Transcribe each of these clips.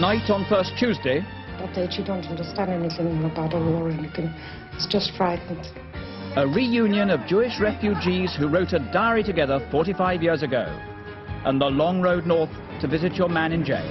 Tonight on First Tuesday... That age you don't understand anything about a war and it's just frightened. A reunion of Jewish refugees who wrote a diary together 45 years ago. And the long road north to visit your man in jail.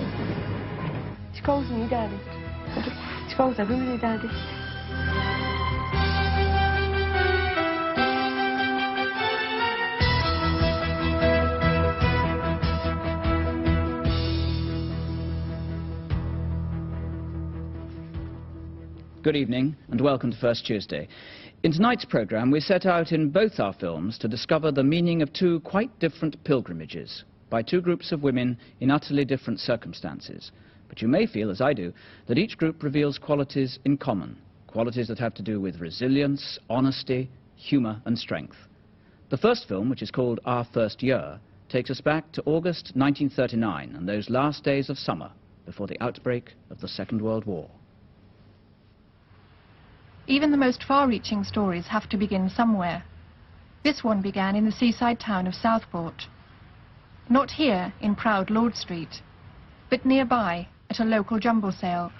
Good evening and welcome to First Tuesday. In tonight's programme we set out in both our films to discover the meaning of two quite different pilgrimages by two groups of women in utterly different circumstances. But you may feel, as I do, that each group reveals qualities in common, qualities that have to do with resilience, honesty, humour and strength. The first film, which is called Our First Year, takes us back to August 1939 and those last days of summer before the outbreak of the Second World War. Even the most far-reaching stories have to begin somewhere. This one began in the seaside town of Southport. Not here in proud Lord Street, but nearby at a local jumble sale.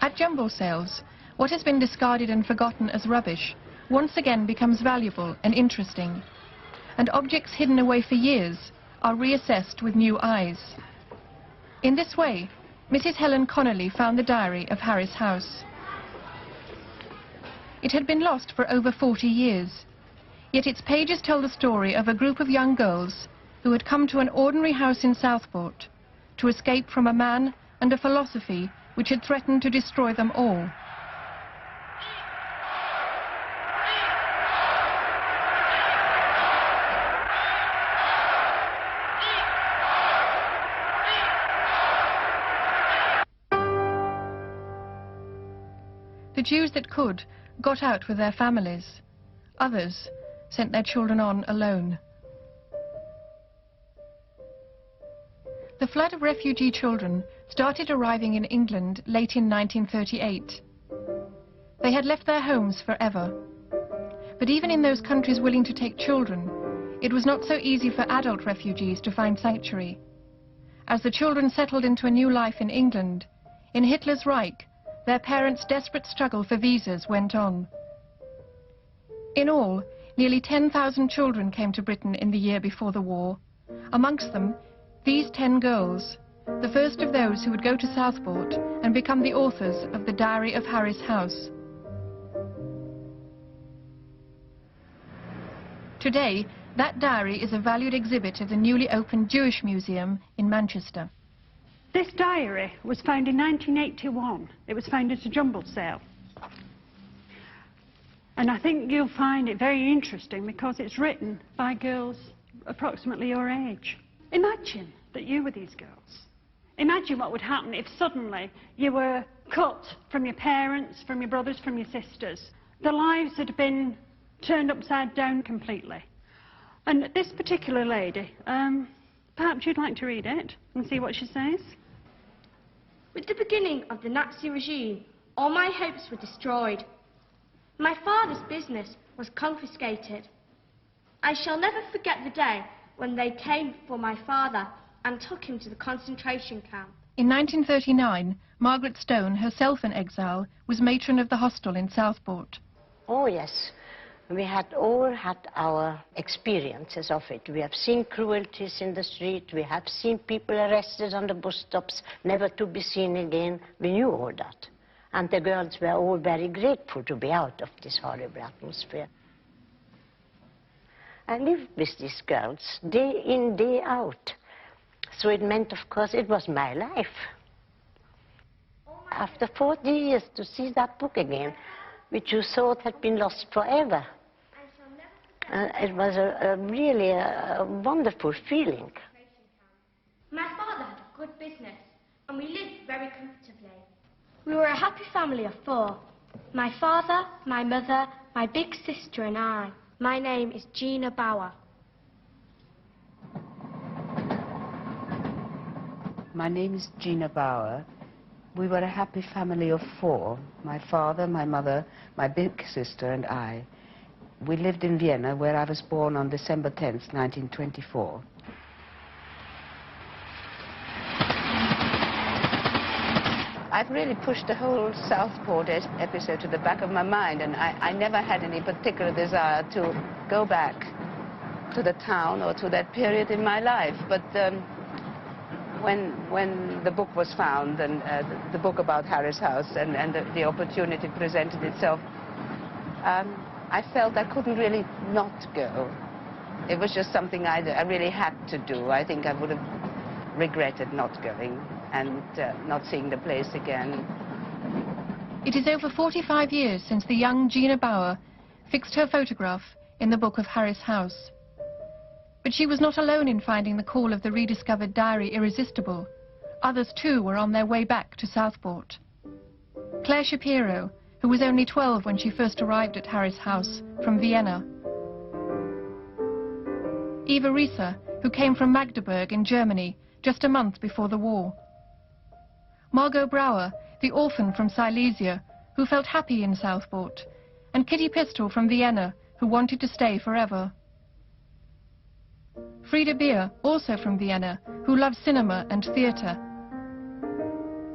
At jumble sales, what has been discarded and forgotten as rubbish once again becomes valuable and interesting, and objects hidden away for years are reassessed with new eyes. In this way, Mrs. Helen Connolly found the diary of Harris House. It had been lost for over 40 years, yet its pages tell the story of a group of young girls who had come to an ordinary house in Southport to escape from a man and a philosophy which had threatened to destroy them all. The Jews that could got out with their families. Others sent their children on alone. The flood of refugee children started arriving in England late in 1938. They had left their homes forever. But even in those countries willing to take children, it was not so easy for adult refugees to find sanctuary. As the children settled into a new life in England, in Hitler's Reich, their parents' desperate struggle for visas went on. In all, nearly 10,000 children came to Britain in the year before the war. Amongst them, these 10 girls, the first of those who would go to Southport and become the authors of the Diary of Harris House. Today, that diary is a valued exhibit at the newly opened Jewish Museum in Manchester. This diary was found in 1981. It was found at a jumble sale. And I think you'll find it very interesting because it's written by girls approximately your age. Imagine that you were these girls. Imagine what would happen if suddenly you were cut from your parents, from your brothers, from your sisters. Their lives had been turned upside down completely. And this particular lady, perhaps you'd like to read it and see what she says? With the beginning of the Nazi regime, all my hopes were destroyed. My father's business was confiscated. I shall never forget the day when they came for my father and took him to the concentration camp. In 1939, Margaret Stone, herself in exile, was matron of the hostel in Southport. Oh yes, we had all had our experiences of it. We have seen cruelties in the street, we have seen people arrested on the bus stops, never to be seen again. We knew all that. And the girls were all very grateful to be out of this horrible atmosphere. I lived with these girls day in, day out. So it meant, of course, it was my life. After 40 years to see that book again, which you thought had been lost forever. It was really a wonderful feeling. My father had a good business, and we lived very comfortably. We were a happy family of 4. My father, my mother, my big sister and I. My name is Gina Bauer. My name is Gina Bauer. We were a happy family of 4. My father, my mother, my big sister and I. We lived in Vienna, where I was born on December 10th, 1924. I've really pushed the whole Southport episode to the back of my mind, and I never had any particular desire to go back to the town or to that period in my life. But when the book was found, and the book about Harris House, and the opportunity presented itself, I felt I couldn't really not go. It was just something I really had to do. I think I would have regretted not going and not seeing the place again. It is over 45 years since the young Gina Bauer fixed her photograph in the book of Harris House. But she was not alone in finding the call of the rediscovered diary irresistible. Others too were on their way back to Southport. Claire Shapiro, who was only 12 when she first arrived at Harris House from Vienna. Eva Rieser, who came from Magdeburg in Germany just a month before the war. Margot Brauer, the orphan from Silesia, who felt happy in Southport, and Kitty Pistol from Vienna, who wanted to stay forever. Frieda Beer, also from Vienna, who loved cinema and theatre.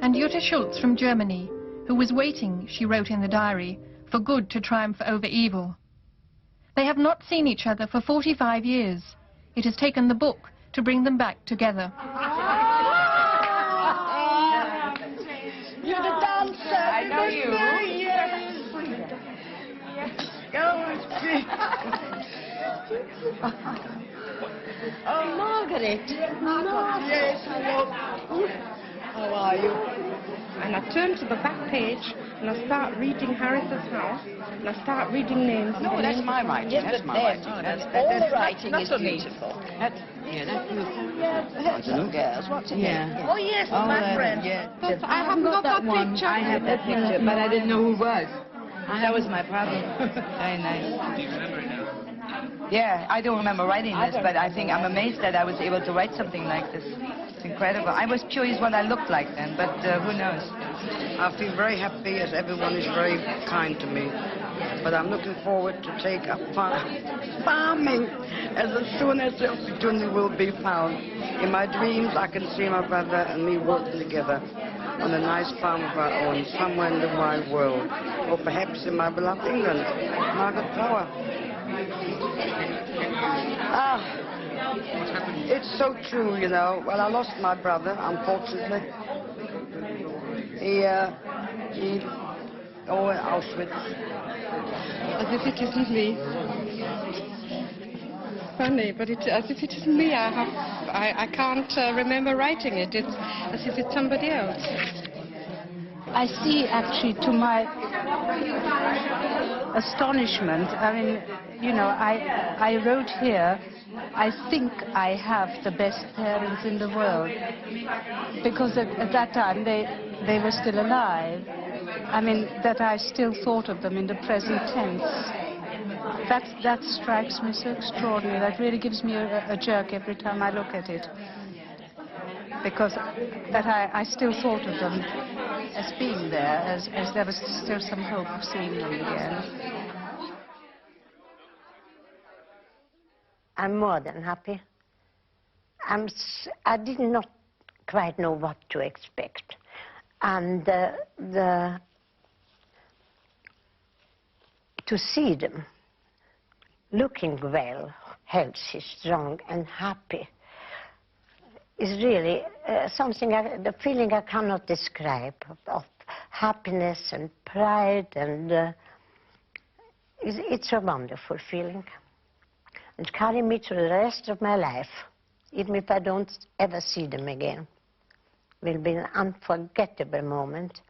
And Jutta Schultz from Germany, who was waiting, she wrote in the diary, for good to triumph over evil. They have not seen each other for 45 years. It has taken the book to bring them back together. You're the dancer. I know you. Yes. Oh, Margaret. Yes, hello. How are you? And I turn to the back page and I start reading Harris's House and I start reading names. No, that's my writing. Yes, that's but my then, writing. all the writing is so beautiful. That's Girls, what's it? Yeah. Oh, yes, my friend. But I haven't got that picture. I have that picture, but I didn't know who was. That was my problem. Very nice. Do you remember it now? Yeah, I don't remember writing this, but I think I'm amazed that I was able to write something like this. It's incredible. I was curious what I looked like then, but who knows? I feel very happy as everyone is very kind to me. But I'm looking forward to take up farming as soon as the opportunity will be found. In my dreams, I can see my brother and me working together on a nice farm of our own, somewhere in the wide world, or perhaps in my beloved England. Margaret Power. It's so true, you know. Well, I lost my brother, unfortunately. He in Auschwitz. As if it isn't me. Funny, but as if it isn't me. I can't remember writing it. It's as if it's somebody else. I see, actually, to my astonishment, I mean, you know, I wrote here, I think I have the best parents in the world, because at that time they were still alive. I mean, that I still thought of them in the present tense. That strikes me so extraordinary. That really gives me a jerk every time I look at it. Because that I still thought of them as being there, as there was still some hope of seeing them again. I'm more than happy. I did not quite know what to expect. And to see them looking well, healthy, strong and happy is really something, the feeling I cannot describe, of happiness and pride, and it's a wonderful feeling. And carry me through the rest of my life, even if I don't ever see them again. Will be an unforgettable moment,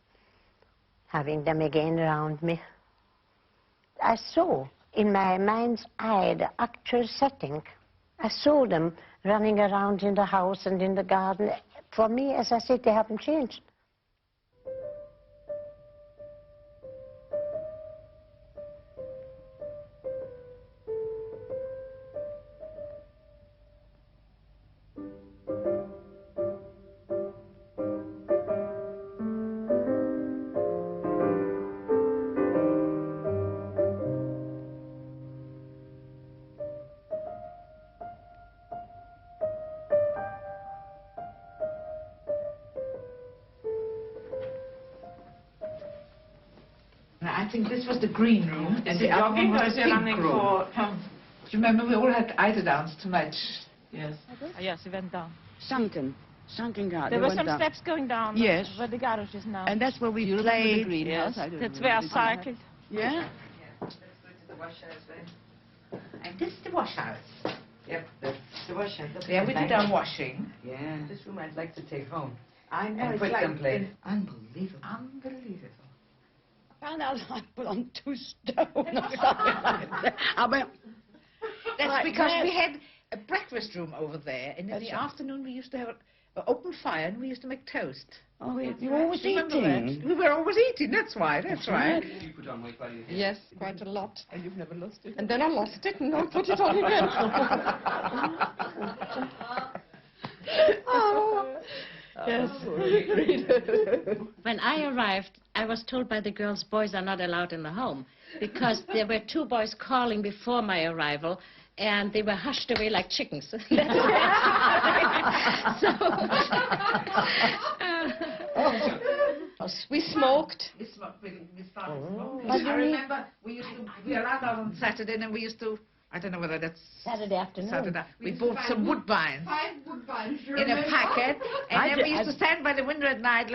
having them again around me. I saw in my mind's eye the actual setting. I saw them running around in the house and in the garden. For me, as I said, they haven't changed. think this was the green room, and Is the it other one jogging or was is the it pink landing room. for... Do you remember we all had eiderdowns to match? Yes. Yes, we went down. Sunken garden. There were some steps going down. Yes. Where the garage is now. And that's where we Do you remember the played. greenhouse? Yes, I don't that's remember where I the cycled. Yeah? And this is the wash house. Yep, that's the wash house. There we did our washing. Yeah. This room I'd like to take home. I know, And it's put like someplace. unbelievable. Unbelievable. Found out I put on 2 stone or something like that. That's because we had a breakfast room over there, and in the afternoon we used to have an open fire, and we used to make toast. Oh, you're always Remember that? eating. We were always eating, that's why, that's right. You put on weight while you Yes, quite a lot. And you've never lost it? And then I lost it and I put it on again. Yes. When I arrived, I was told by the girls boys are not allowed in the home because there were 2 boys calling before my arrival and they were hushed away like chickens. So, We smoked. We started smoking. I remember we arrived out on Saturday and we used to, I don't know whether that's Saturday afternoon. We bought some woodbines 5 woodbines. in a packet, and then we used to stand by the window at night,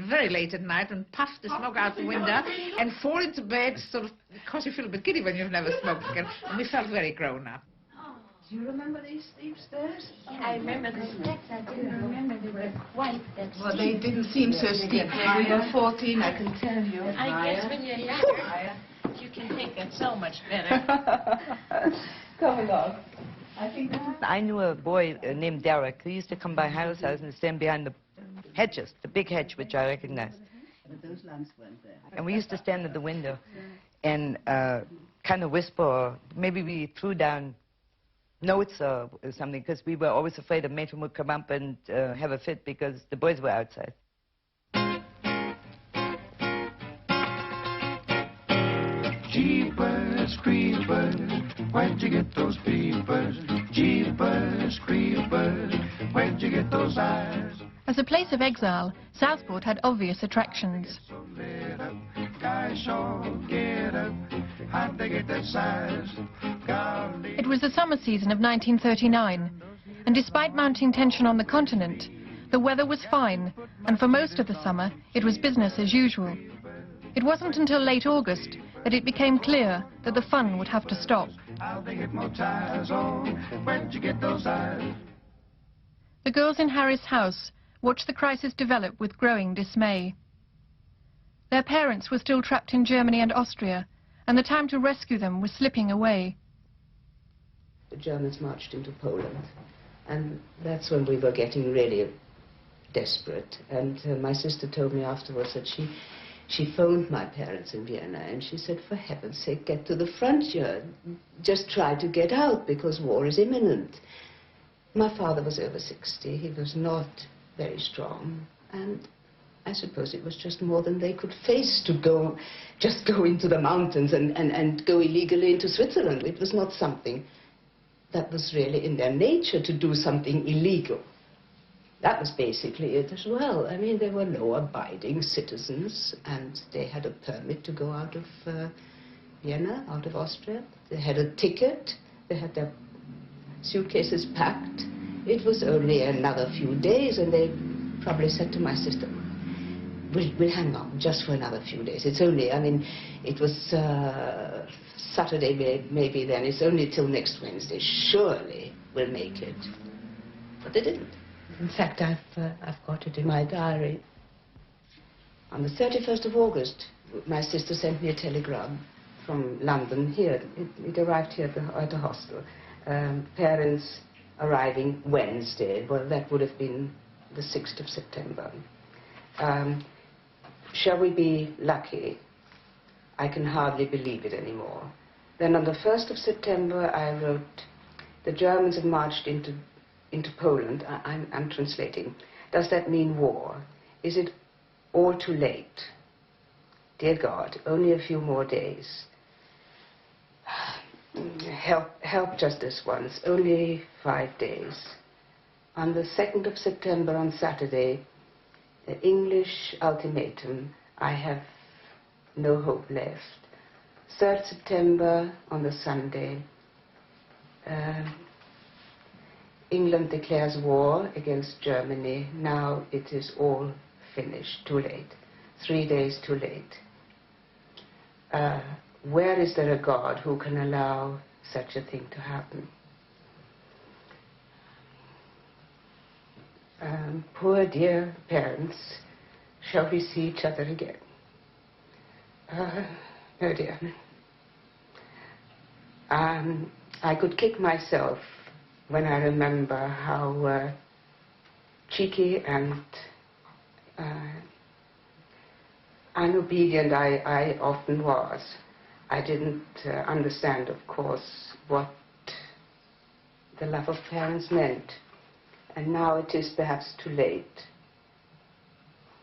very late at night, and puff the smoke out the window and fall into bed, sort of, because you feel a bit giddy when you've never smoked again, and we felt very grown up. Do you remember these stairs? I remember the steps. I didn't remember they were quite that steep. Well, they didn't seem so steep when we were 14, I can tell you. I guess when you're younger, you can think it so much better. Come along. I knew a boy named Derek who used to come by Harris House and stand behind the hedges, the big hedge which I recognized. But those lamps weren't there. And we used to stand at the window and kind of whisper, or maybe we threw down notes or something, because we were always afraid a matron would come up and have a fit because the boys were outside. Jeepers creepers, where'd you get those peepers? Jeepers creepers, where'd you get those eyes? As a place of exile, Southport had obvious attractions. So lit up, guys sure get up. How'd they get that size? Golly. It was the summer season of 1939, and despite mounting tension on the continent, the weather was fine, and for most of the summer, it was business as usual. It wasn't until late August that it became clear that the fun would have to stop. How'd they get more ties on? Where'd you get those eyes? The girls in Harris House watched the crisis develop with growing dismay. Their parents were still trapped in Germany and Austria, and the time to rescue them was slipping away. The Germans marched into Poland, and that's when we were getting really desperate. And my sister told me afterwards that she phoned my parents in Vienna, and she said, for heaven's sake, get to the frontier. Just try to get out, because war is imminent. My father was over 60. He was not very strong, and I suppose it was just more than they could face to just go into the mountains and go illegally into Switzerland. It was not something that was really in their nature to do something illegal. That was basically it as well. I mean, they were law-abiding citizens, and they had a permit to go out of Vienna, out of Austria. They had a ticket. They had their suitcases packed. It was only another few days, and they probably said to my sister, we'll hang on just for another few days. It's only, I mean, it was Saturday maybe then. It's only till next Wednesday. Surely we'll make it. But they didn't. In fact, I've got it in my diary. On the 31st of August, my sister sent me a telegram from London here. It arrived here at the hostel. Parents arriving Wednesday. Well, that would have been the 6th of September. Shall we be lucky? I can hardly believe it anymore. Then on the 1st of September, I wrote, the Germans have marched into Poland. I'm translating. Does that mean war? Is it all too late? Dear God, only a few more days. Help just this once, only 5 days. On the 2nd of September, on Saturday, the English ultimatum, I have no hope left. 3rd September, on the Sunday, England declares war against Germany. Now it is all finished, too late. 3 days too late. Where is there a God who can allow such a thing to happen? Poor dear parents, shall we see each other again? Oh dear. I could kick myself when I remember how cheeky and unobedient I often was. I didn't understand, of course, what the love of parents meant. And now it is perhaps too late.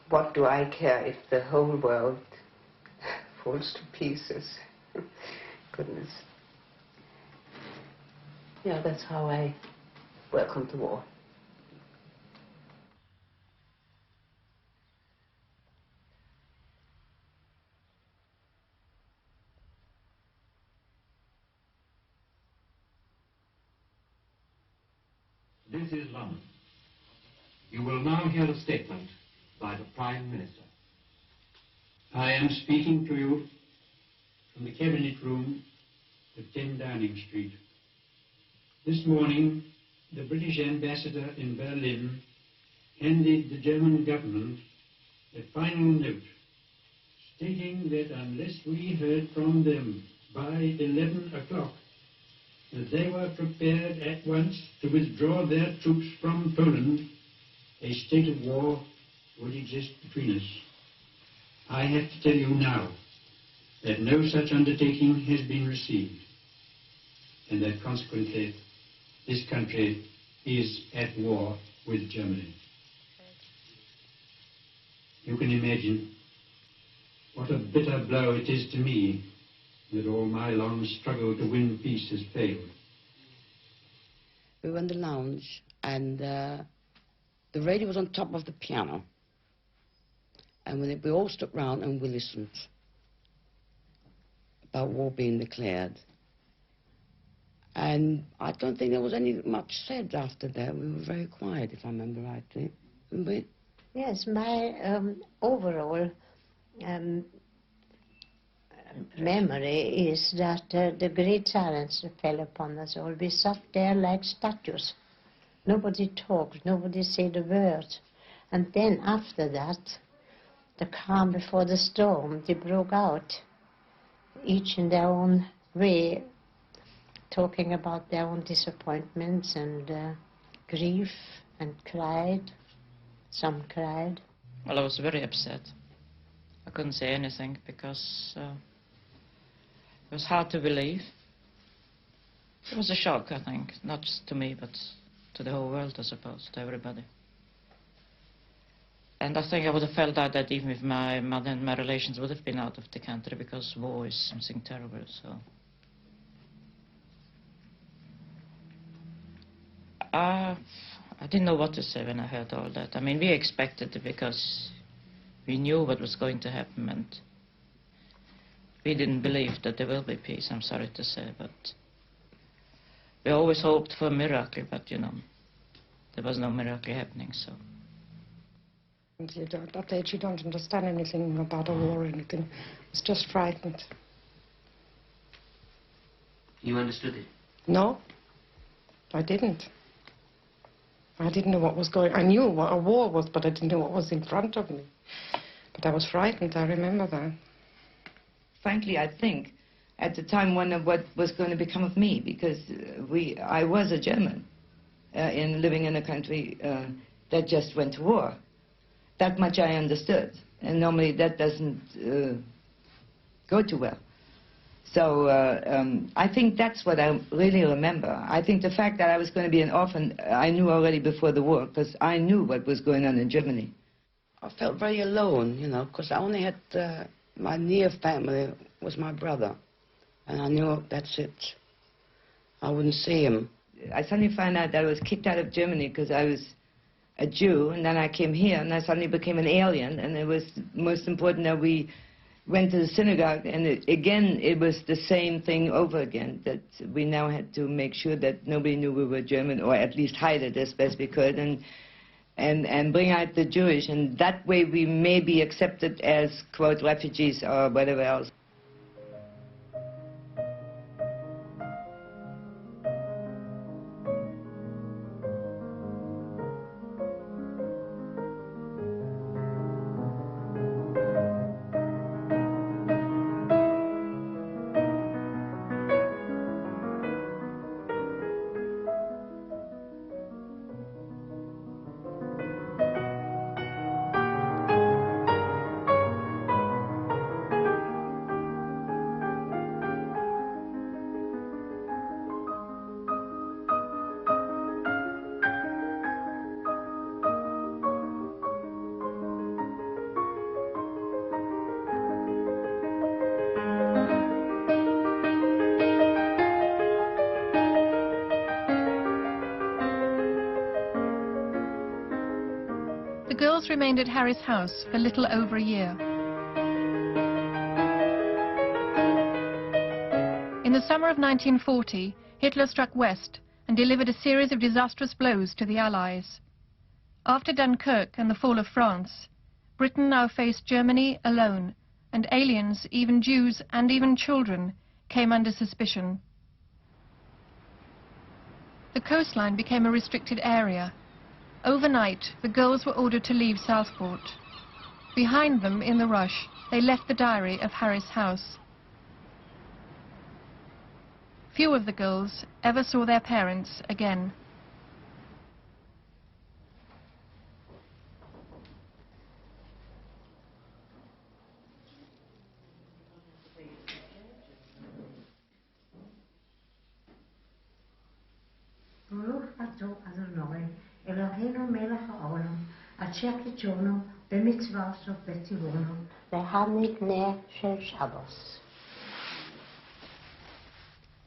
What do I care if the whole world falls to pieces? Goodness. Yeah, that's how I welcome the war. This is London. You will now hear a statement by the Prime Minister. I am speaking to you from the Cabinet Room at 10 Downing Street. This morning, the British ambassador in Berlin handed the German government a final note stating that unless we heard from them by 11 o'clock, that they were prepared at once to withdraw their troops from Poland, a state of war would exist between us. I have to tell you now that no such undertaking has been received, and that consequently this country is at war with Germany. You can imagine what a bitter blow it is to me that all my long struggle to win peace has failed. We were in the lounge, and the radio was on top of the piano. And we all stood round and we listened about war being declared. And I don't think there was any much said after that. We were very quiet, if I remember rightly. But yes, my overall memory is that the great silence fell upon us all. We sat there like statues. Nobody talked, nobody said a word. And then after that, the calm before the storm, they broke out, each in their own way, talking about their own disappointments and grief, and cried. Some cried. Well, I was very upset. I couldn't say anything because it was hard to believe. It was a shock, I think, not just to me, but to the whole world, I suppose, to everybody. And I think I would have felt that even if my mother and my relations would have been out of the country, because war is something terrible, so. I didn't know what to say when I heard all that. I mean, we expected it because we knew what was going to happen, and we didn't believe that there will be peace, I'm sorry to say, but we always hoped for a miracle, but, you know, there was no miracle happening, so. At that age, you don't understand anything about a war or anything. It's just frightened. You understood it? No, I didn't. I didn't know what was going on. I knew what a war was, but I didn't know what was in front of me. But I was frightened, I remember that. Frankly, I think at the time wondered what was going to become of me, because I was a German living in a country that just went to war. That much I understood, and normally that doesn't go too well. So I think that's what I really remember. I think the fact that I was going to be an orphan, I knew already before the war, because I knew what was going on in Germany. I felt very alone, you know, because I only had my near family was my brother, and I knew that's it. I wouldn't see him. I suddenly found out that I was kicked out of Germany because I was a Jew, and then I came here, and I suddenly became an alien, and it was most important that we went to the synagogue, and again it was the same thing over again, that we now had to make sure that nobody knew we were German, or at least hide it as best we could, and bring out the Jewish, and that way we may be accepted as, quote, refugees or whatever else. The girls remained at Harry's house for little over a year. In the summer of 1940, Hitler struck west and delivered a series of disastrous blows to the Allies. After Dunkirk and the fall of France, Britain now faced Germany alone, and aliens, even Jews and even children, came under suspicion. The coastline became a restricted area. Overnight, the girls were ordered to leave Southport. Behind them, in the rush, they left the diary of Harry's house. Few of the girls ever saw their parents again.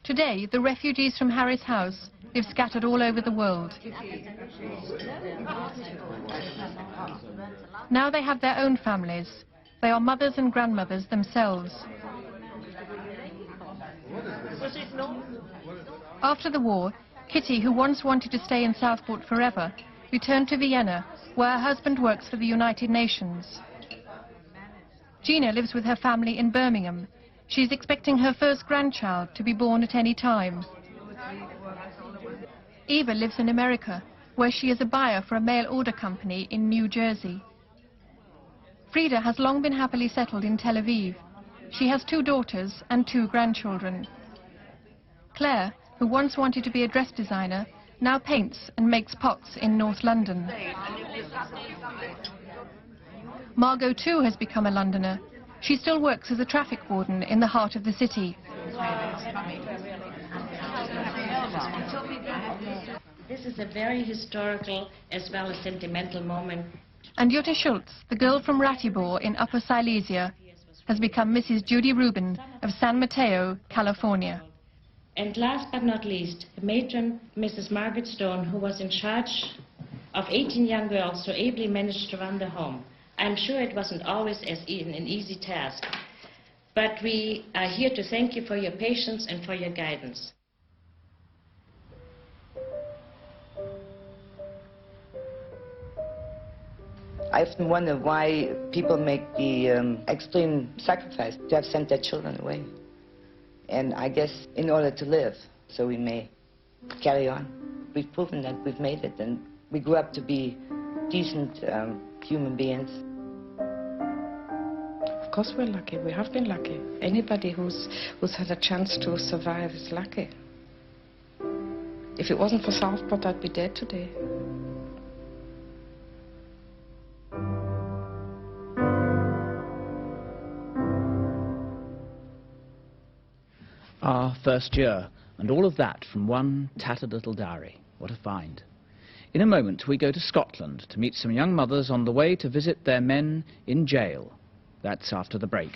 Today, the refugees from Harry's house live scattered all over the world. Now they have their own families. They are mothers and grandmothers themselves. After the war, Kitty, who once wanted to stay in Southport forever, returned to Vienna, where her husband works for the United Nations. Gina lives with her family in Birmingham. She is expecting her first grandchild to be born at any time. Eva lives in America, where she is a buyer for a mail order company in New Jersey. Frida has long been happily settled in Tel Aviv. She has 2 daughters and 2 grandchildren. Claire, who once wanted to be a dress designer, now paints and makes pots in North London. Margot too has become a Londoner. She still works as a traffic warden in the heart of the city. This is a very historical as well as sentimental moment. And Jutta Schultz, the girl from Ratibor in Upper Silesia, has become Mrs. Judy Rubin of San Mateo, California. And last but not least, the matron, Mrs. Margaret Stone, who was in charge of 18 young girls who ably managed to run the home. I'm sure it wasn't always an easy task, but we are here to thank you for your patience and for your guidance. I often wonder why people make the extreme sacrifice to have sent their children away. And I guess in order to live, so we may carry on. We've proven that we've made it, and we grew up to be decent human beings. Of course we're lucky. We have been lucky. Anybody who's had a chance to survive is lucky. If it wasn't for Southport, I'd be dead today. Our first year, and all of that from one tattered little diary. What a find. In a moment, we go to Scotland to meet some young mothers on the way to visit their men in jail. That's after the break.